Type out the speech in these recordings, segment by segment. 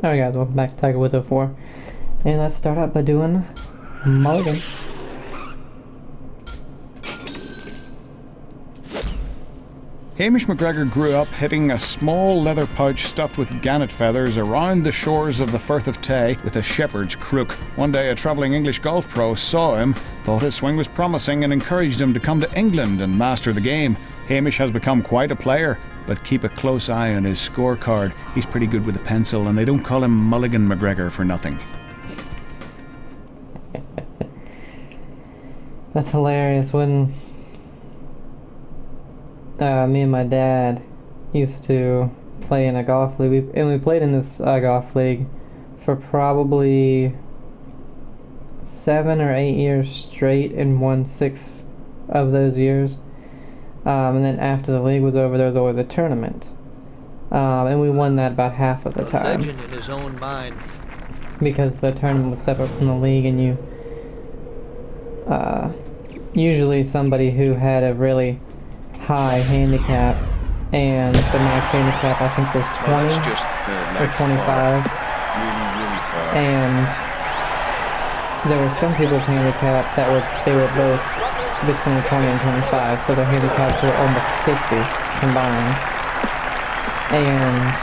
Alright guys, welcome back to Tiger Woods 04. And let's start out by doing Mulligan. Hamish Mcgregor grew up hitting a small leather pouch stuffed with gannet feathers around the shores of the Firth of Tay with a shepherd's crook. One day a travelling English golf pro saw him, thought his swing was promising and encouraged him to come to England and master the game. Hamish has become quite a player, but keep a close eye on his scorecard. He's pretty good with a pencil and they don't call him Mulligan Mcgregor for nothing. That's hilarious. When me and my dad used to play in a golf league, we played in this golf league for probably 7 or 8 years straight and won 6 of those years. And then after the league was over, there was always a tournament. And we won that about half of the time. Legend in his own mind. Because the tournament was separate from the league, and you usually somebody who had a really high handicap, and the max handicap I think was 20 or 25, really far. and there were some people's handicap that they were both between 20 and 25, so their handicaps were almost 50 combined. And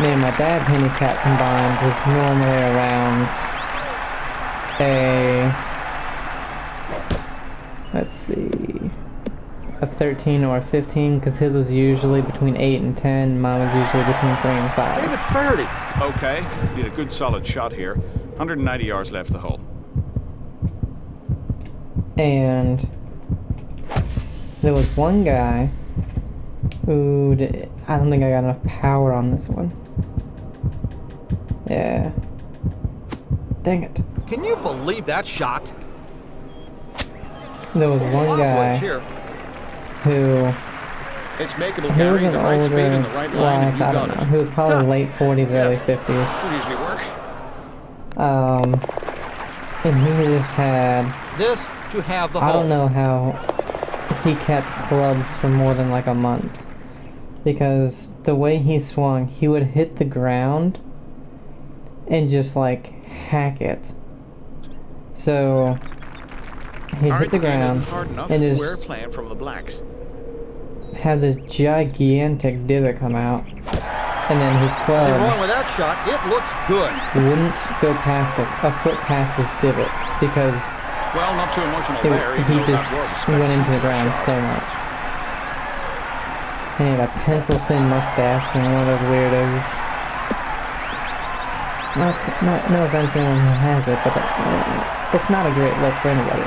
me and my dad's handicap combined was normally around a 13 or a 15, because his was usually between 8 and 10, mine was usually between 3 and 5. Leave it 30. Okay, you had a good solid shot here. 190 yards left the hole. And there was one guy who I don't think I got enough power on this one. Yeah. Dang it. Can you believe that shot? There was one guy who It's makeable, he was Gary. an The right speed older, and the right well, line, and you I got don't know, it. he was probably late 40s, early 50s. Would usually work. And he just had, This to have the I hole. don't know how he kept clubs for more than like a month, because the way he swung, he would hit the ground and just like hack it. So he'd hit the ground and We're just playing from the blacks. have this gigantic divot come out, and then his Nothing wrong club with that shot. It looks good. wouldn't go past a foot past his divot, because Well, not too emotional there. even he though just that was a went into the spectacular ground shot. so much. And he had a pencil thin mustache and one of those weirdos. No offense to anyone who has it, but it's not a great look for anybody.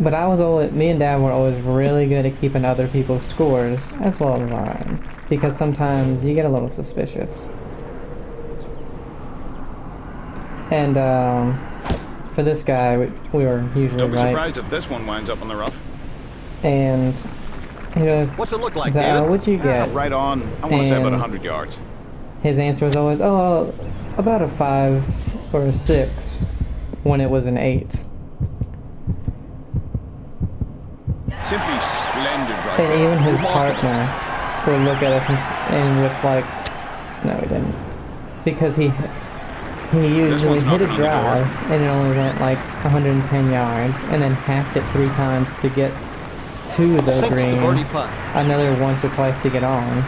But me and Dad were always really good at keeping other people's scores as well as our own, because sometimes you get a little suspicious. And for this guy, we were usually Don't be right. surprised if this one winds up on the rough. And he goes, What's it look like, he's like, David? what'd you get? Right on, I want to say about And 100 yards. his answer was always, oh, about a 5 or a 6, when it was an 8. Simply splendid right And there. even his Remarkable. partner would look at us and with like, no, he didn't, because he usually one's hit a knocking on the door. drive and it only went like 110 yards, and then hacked it 3 times to get to the Sinks the birdie green, putt. another once or twice to get on,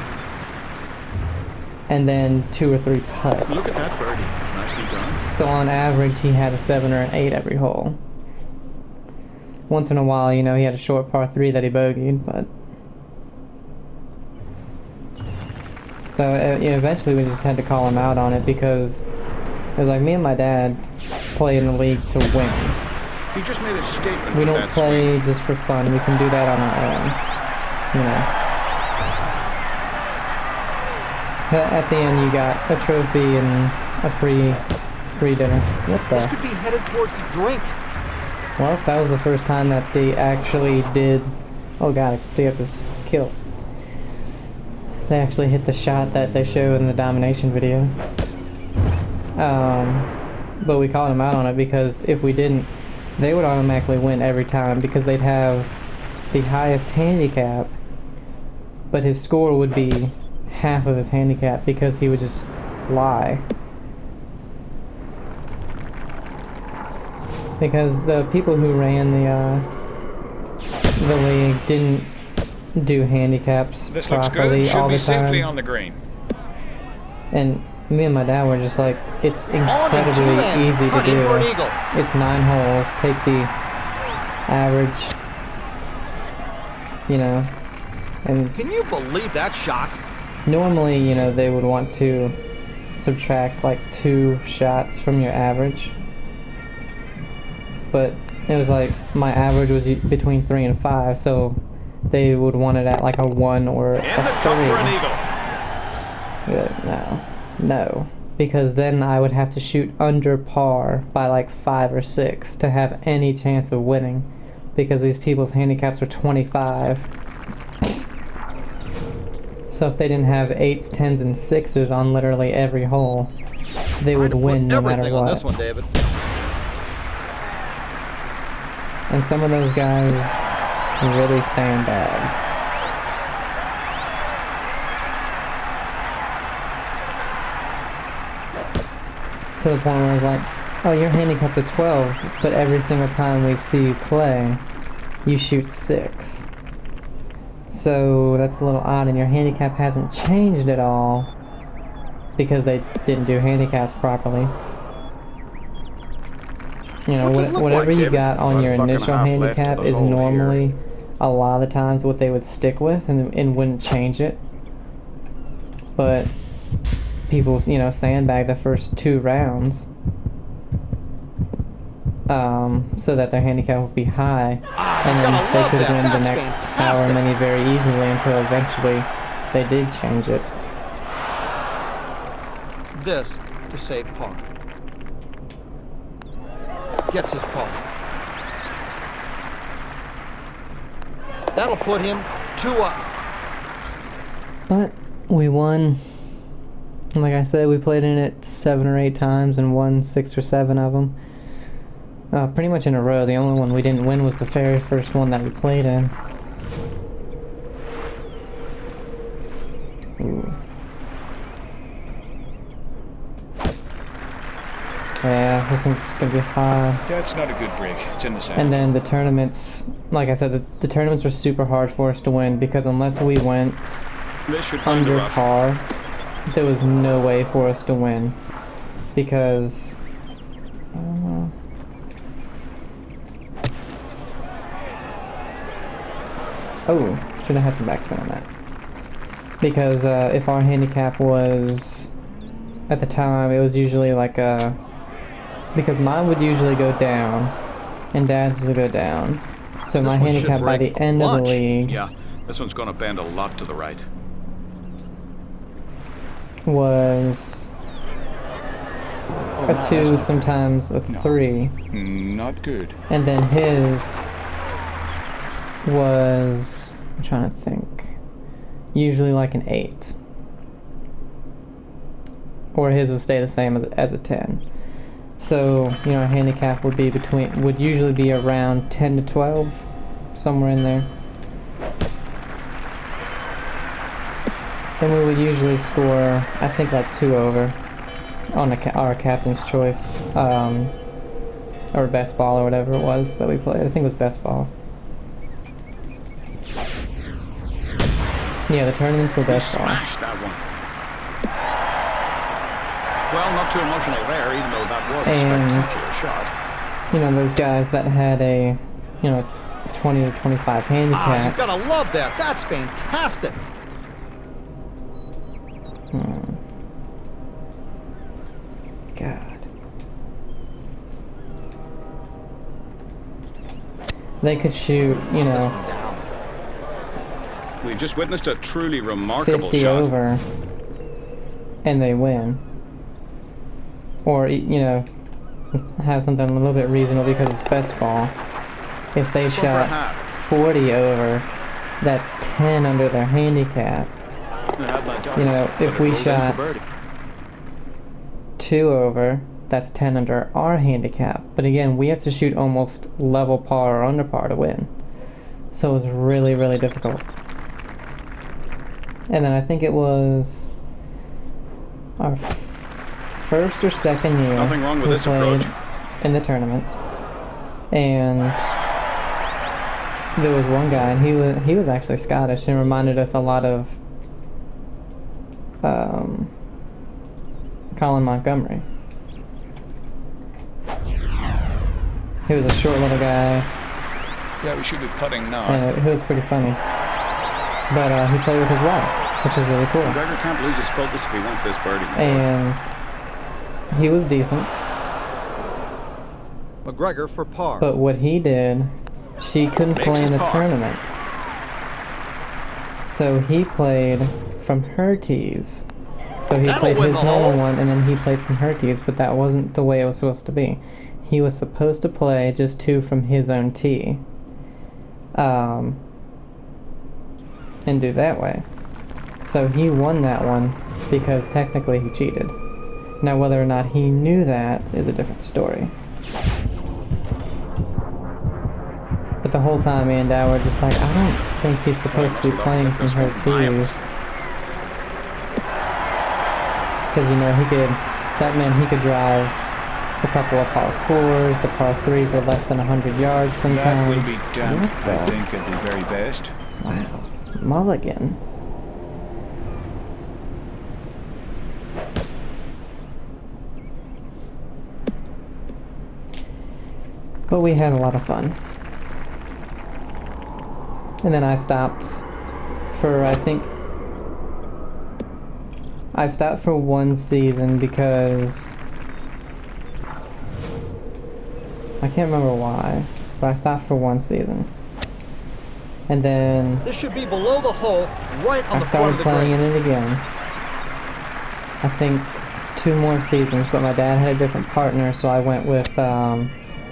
and then 2 or 3 Look putts. at that birdie. Nicely done. So on average, he had a 7 or an 8 every hole. Once in a while, he had a short par 3 that he bogeyed, but... So eventually we just had to call him out on it, because it was like, me and my dad play in the league to win. He just made a statement. We with don't that play just for fun. We can do that on our own, But at the end, you got a trophy and a free dinner. What This the? could be headed towards the drink. Well, that was the first time that they actually did... Oh god, I can see up his kill. They actually hit the shot that they show in the domination video. But we called them out on it, because if we didn't, they would automatically win every time, because they'd have the highest handicap but his score would be half of his handicap because he would just lie. Because the people who ran the league didn't do handicaps This looks properly good. Should all be the safely time. on the green. And me and my dad were just like, it's incredibly easy to putting do. for an eagle. It's 9 holes. Take the average, you know, and Can you believe that shot? normally, you know, they would want to subtract like 2 shots from your average. But it was like my average was between 3 and 5, so they would want it at like a 1 or In a the 3. cup for an eagle. No, because then I would have to shoot under par by like 5 or 6 to have any chance of winning, because these people's handicaps are 25. So if they didn't have 8s, 10s, and 6s on literally every hole, they would win no matter Everything on this what. one, David. And some of those guys really sandbagged. To the point where it's like, oh, your handicap's a 12, but every single time we see you play, you shoot 6. So that's a little odd, and your handicap hasn't changed at all because they didn't do handicaps properly. You know, What's it look whatever like, you David? got on About your a buck and a initial half left to handicap the is hole here. normally a lot of the times what they would stick with and wouldn't change it. But people, you know, sandbag the first 2 rounds so that their handicap would be high, and then gotta they love could that. win the That's next fantastic. however many very easily until eventually they did change it. This to save par. Gets his par. That'll put him 2 up. But we won. Like I said, we played in it 7 or 8 times and won 6 or 7 of them. Pretty much in a row. The only one we didn't win was the very first one that we played in. Ooh. Yeah, this one's gonna be high. That's not a good break. It's in the sand. And then the tournaments, like I said, the tournaments were super hard for us to win because unless we went This should find the under rough. par, there was no way for us to win because oh, should have had some backspin on that. Because if our handicap was at the time, it was usually like because mine would usually go down and Dad's would go down. So my This one should handicap by the break a end of the bunch. league Yeah, this one's going to bend a lot to the right. was a 2, sometimes a 3, Not good. and then his was, I'm trying to think, usually like an 8, or his would stay the same as a 10. So, you know, handicap would usually be around 10 to 12, somewhere in there. And we would usually score, I think, like 2 over on our captain's choice, or best ball or whatever it was that we played. I think it was best ball. Yeah, the tournaments were best ball. Smashed that one. Well, not too emotional there, even though that was And- a spectacular shot. You know, those guys that had a, 20 to 25 Ah, handicap. you've gotta love that. That's fantastic. God. They could shoot, This one down. We just witnessed a truly remarkable 50 shot. over, and they win. Or, have something a little bit reasonable because it's best ball. If they This one for a shot half. 40 over, that's 10 under their handicap. If we shot 2 over, that's 10 under our handicap. But again, we have to shoot almost level par or under par to win. So it's really, really difficult. And then I think it was our first or second year. Nothing wrong with we this played approach. in the tournaments. And there was one guy, and he was actually Scottish, and reminded us a lot of Colin Montgomery. He was a short little guy. Yeah, we should be putting now. And he was pretty funny. But he played with his wife, which was really cool. McGregor can't lose his focus if he wants this birdie. And he was decent. McGregor for par. But what he did, she couldn't Makes play in his the par. tournament. So he played from her tees. So he That'll played win his the normal hole. one, and then he played from her tees, but that wasn't the way it was supposed to be. He was supposed to play just 2 from his own tee. And do that way. So he won that one because technically he cheated. Now whether or not he knew that is a different story. But the whole time me and Dad were just like, I don't think he's supposed to be playing from her tees. Because, you know, he could drive a couple of par 4s, the par 3s were less than 100 yards sometimes. That will be damp, What I the- think, at the very best. Wow. Mulligan. But we had a lot of fun. And then I stopped for, I stopped for 1 season because I can't remember why, but I stopped for 1 season. And then This should be below the hole, right on I the front started of the playing green. in it again. I think 2 more seasons, but my dad had a different partner, so I went with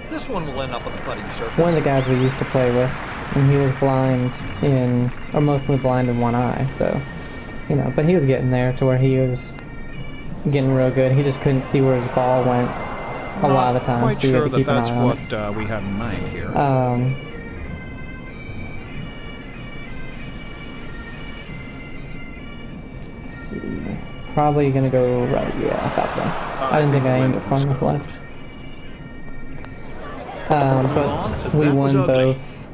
This one will end up on the putting surface. one of the guys we used to play with, and he was blind or mostly blind in one eye, so, you know, but he was getting there to where he was getting real good. He just couldn't see where his ball went a lot of the time, Quite so you sure had to that keep an that's eye on it. what we had in mind here. Let's see. Probably gonna go right. Yeah, I thought so. I didn't think I aimed it far enough left. But we won both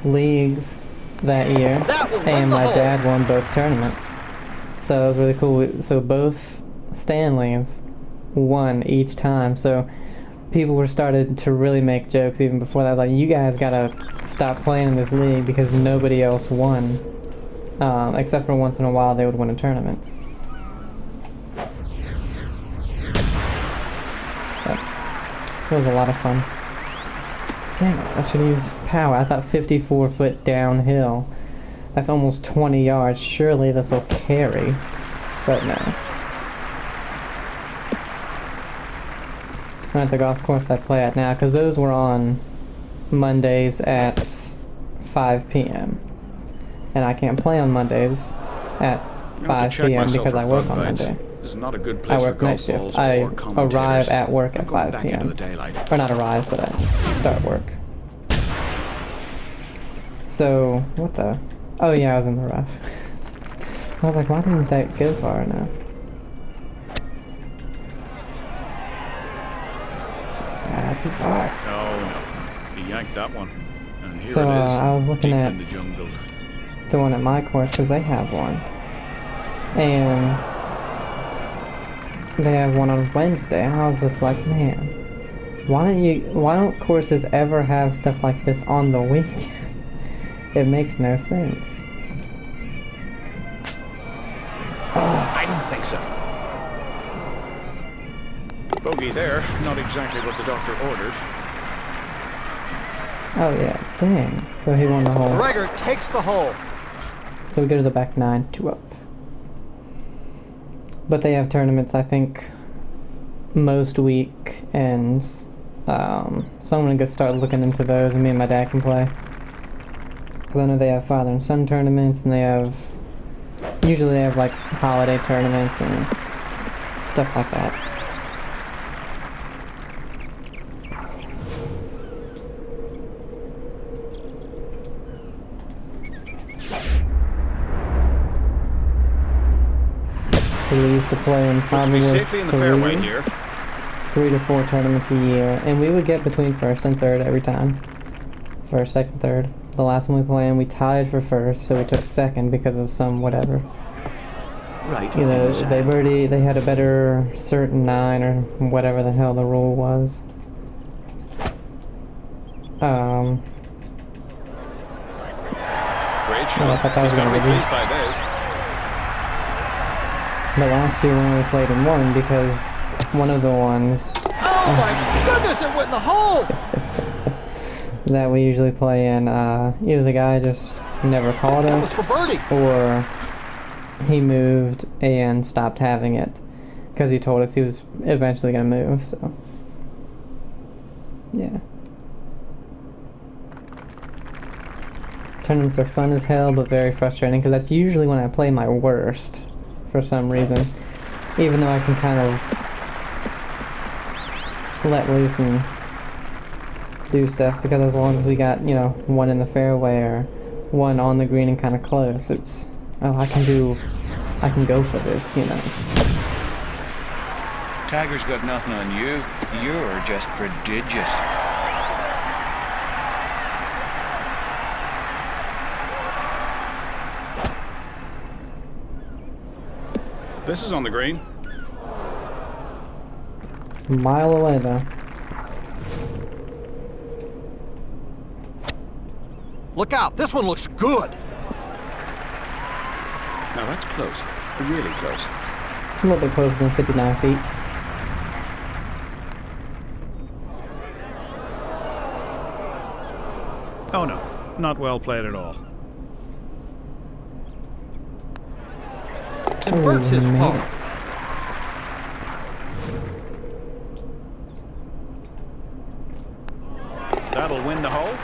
leagues that year, That will win and the my hole. dad won both tournaments. So it was really cool. So both Stanleys won each time. So people were started to really make jokes even before that. Like, you guys gotta stop playing in this league because nobody else won. Except for once in a while they would win a tournament. But it was a lot of fun. Dang it, I should have used power. I thought 54 foot downhill. That's almost 20 yards. Surely this will carry. But no. I'm at the golf course I play at now, because those were on Mondays at 5 p.m. And I can't play on Mondays at 5 p.m. because I work on Monday. This is not a good I place for work night golf shift. balls I or commentators. arrive at work I'm at going 5 back into p.m. the daylight. Or not arrive, but I start work. So, what the? Oh yeah, I was in the rough. I was like, why didn't that go far enough? Ah, too far. Oh no, he yanked that one. And here So, it is, I was looking deep at in the jungle. the one at my course, because they have one. And they have one on Wednesday, and I was just like, man, why don't courses ever have stuff like this on the weekend? It makes no sense. I didn't think so. Bogey there, not exactly what the doctor ordered. Oh yeah, dang. So he won the hole. McGregor takes the hole. So we go to the back 9, 2 up. But they have tournaments, I think, most weekends. So I'm gonna go start looking into those, and me and my dad can play. Because I know they have father and son tournaments, and usually they have like holiday tournaments and stuff like that. We used to play in Looks to probably be safely in the fairway here. 3 to 4 tournaments a year, and we would get between first and third every time. First, second, third. The last one we played, we tied for first, so we took second because of some whatever. Right. Either they had a better certain 9 or whatever the hell the rule was. Great shot. I thought that was He's got to gonna be release. pleased by this. But last year we only played in one because one of the ones Oh my goodness, it went in the hole! that we usually play in, either the guy just never called That was us, for birdie. or he moved and stopped having it because he told us he was eventually going to move, so yeah. Tournaments are fun as hell, but very frustrating because that's usually when I play my worst for some reason. Even though I can kind of let loose and do stuff, because as long as we got, you know, one in the fairway or one on the green and kind of close, it's, oh, I can go for this, you know. Tiger's got nothing on you. You're just prodigious. This is on the green. A mile away though. Look out, this one looks good. Now that's close. Really close. A little bit closer than 59 feet. Oh no, not well played at all. Converts his made par. it. That'll win the hole.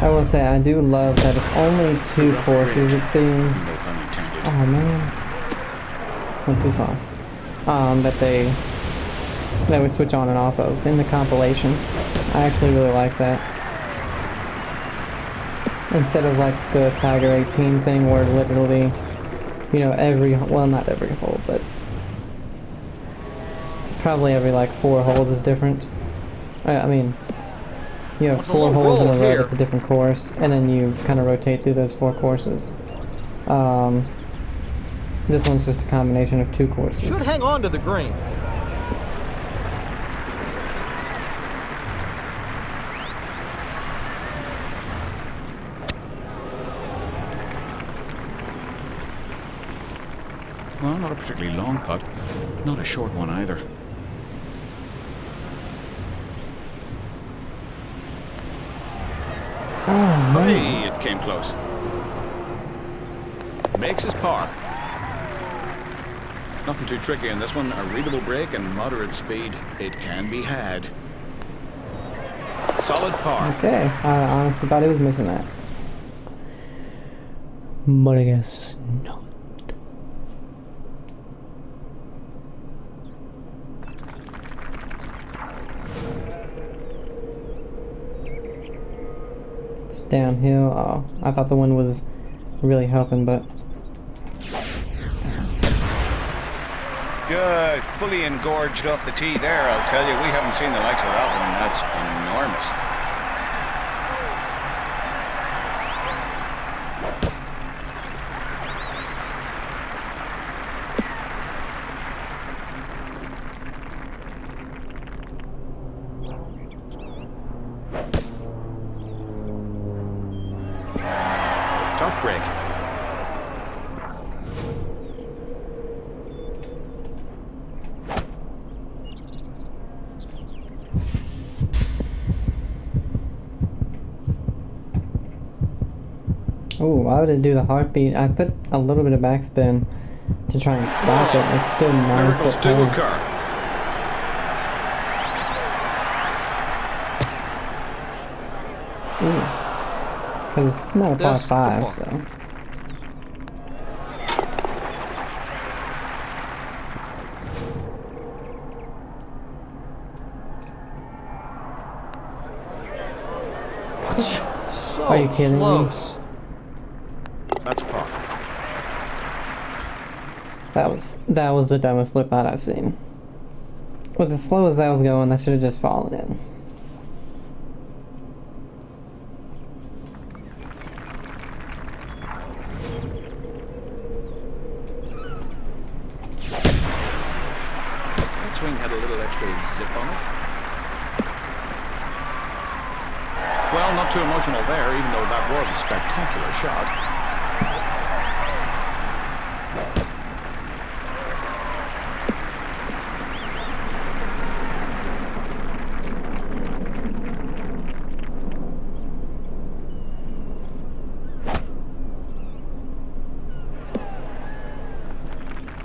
I will say I do love that it's only 2 courses, it seems. No pun intended. Oh man, went too far. That we switch on and off of in the compilation. I actually really like that. Instead of like the Tiger 18 thing where literally, you know, well, not every hole, but probably every like 4 holes is different. I mean, you have It's a 4 little holes in a roll row here. that's a different course, and then you kind of rotate through those 4 courses. This one's just a combination of 2 courses. Should hang on to the green. Well, not a particularly long putt. Not a short one either. Oh man. Hey, it came close. Makes his par. Nothing too tricky in this one. A readable break and moderate speed. It can be had. Solid par. Okay, I honestly thought he was missing that. But I guess not. It's downhill. Oh, I thought the wind was really helping, but Good. Fully engorged off the tee there, I'll tell you. We haven't seen the likes of that one. That's enormous. Tough break. oh, why would it do the heartbeat? I put a little bit of backspin to try and stop it, and it's still 9 Miracles foot do past. occur. Because it's not a par This 5, for so. So Are you kidding me? close. That's par. That was the dumbest lip out I've seen. With as slow as that was going, that should have just fallen in. That swing had a little extra zip on it. Well, not too emotional there, even though that was a spectacular shot.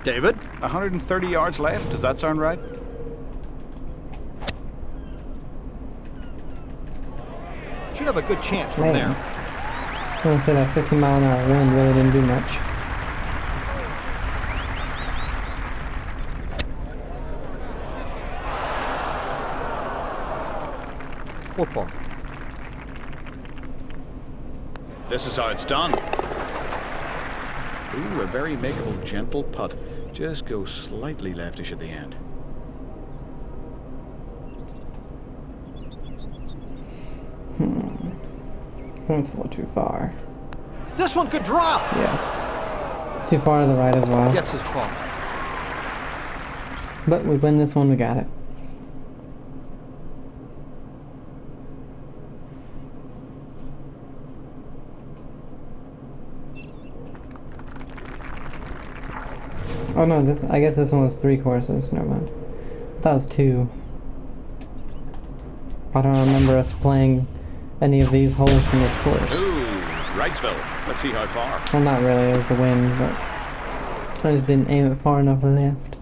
David? 130 yards left, does that sound right? Should have a good chance from Man. there. I'm gonna say that 15-mile-an-hour wind really didn't do much. For par. This is how it's done. Ooh, a very makeable, gentle putt. Just go slightly leftish at the end. That's a little too far. This one could drop. Yeah. Too far to the right as well. Gets his par. But we win this one, we got it. Oh no, I guess this one was 3 courses, never mind. That was 2. I don't remember us playing any of these holes from this course. Ooh, Wrightsville. Let's see how far. Well, not really, it was the wind, but I just didn't aim it far enough left.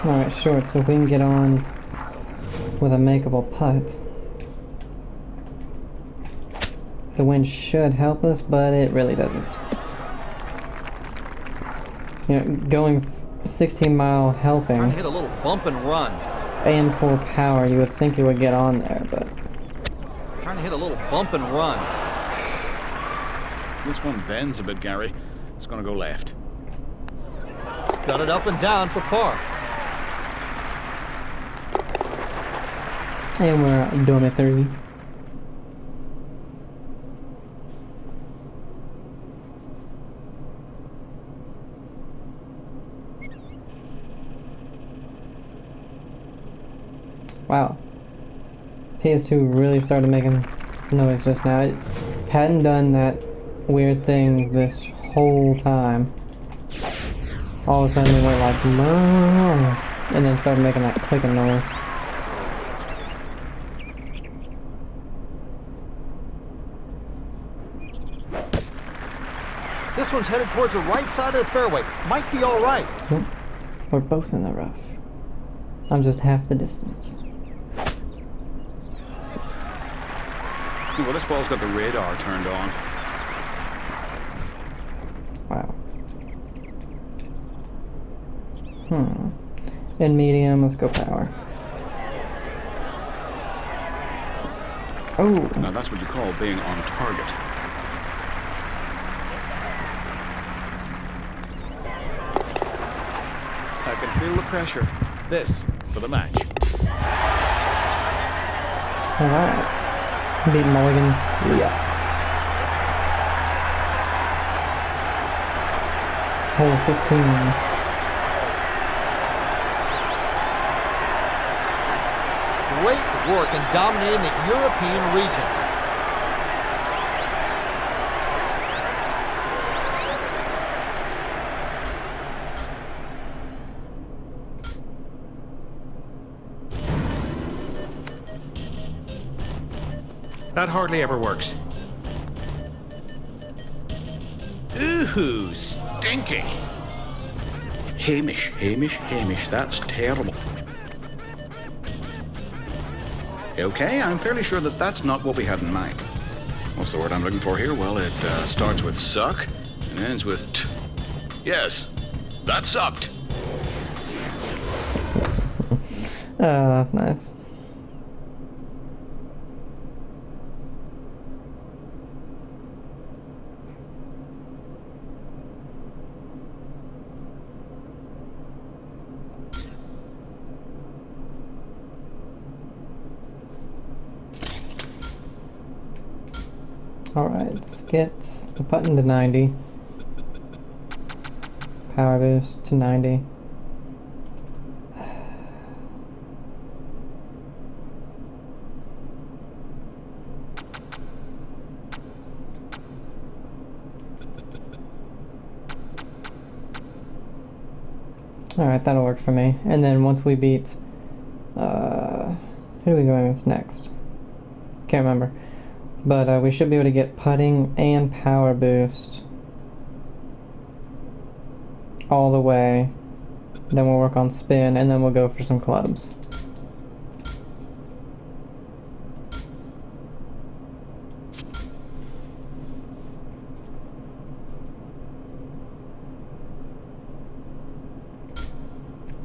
Alright, short, so if we can get on with a makeable putt. The wind should help us, but it really doesn't. You know, going 16-mile helping Trying to hit a little bump and run. and full power, you would think it would get on there, but Trying to hit a little bump and run. This one bends a bit, Gary. It's going to go left. Got it up and down for par. and we're doing a 3. Wow. PS2 really started making noise just now. It hadn't done that weird thing this whole time. All of a sudden it went like, and then started making that clicking noise. This one's headed towards the right side of the fairway. Might be all right. Nope. We're both in the rough. I'm just half the distance. Well, this ball's got the radar turned on. Wow. In medium, let's go power. Oh! Now that's what you call being on target. I can feel the pressure. This for the match. Alright. Beat Mulligan 3-up. Hole 15. Great work in dominating the European region. That hardly ever works. Ooh, stinking. Hamish, Hamish, Hamish, that's terrible. Okay, I'm fairly sure that that's not what we had in mind. What's the word I'm looking for here? Well, it starts with suck and ends with t. Yes, that sucked. Oh, that's nice. Alright, let's get the button to 90. Power boost to 90. Alright, that'll work for me. And then once we beat... who are we going against next? Can't remember. But we should be able to get putting and power boost all the way. Then we'll work on spin, and then we'll go for some clubs.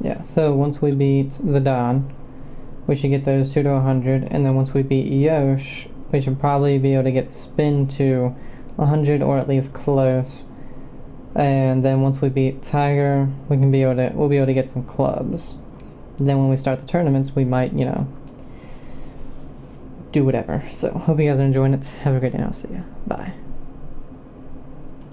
Yeah, so once we beat the Don, we should get those 2 to 100, and then once we beat Yosh, we should probably be able to get spin to 100 or at least close. And then once we beat Tiger, we'll be able to get some clubs. And then when we start the tournaments, we might, do whatever. So hope you guys are enjoying it. Have a great day, and I'll see you. Bye.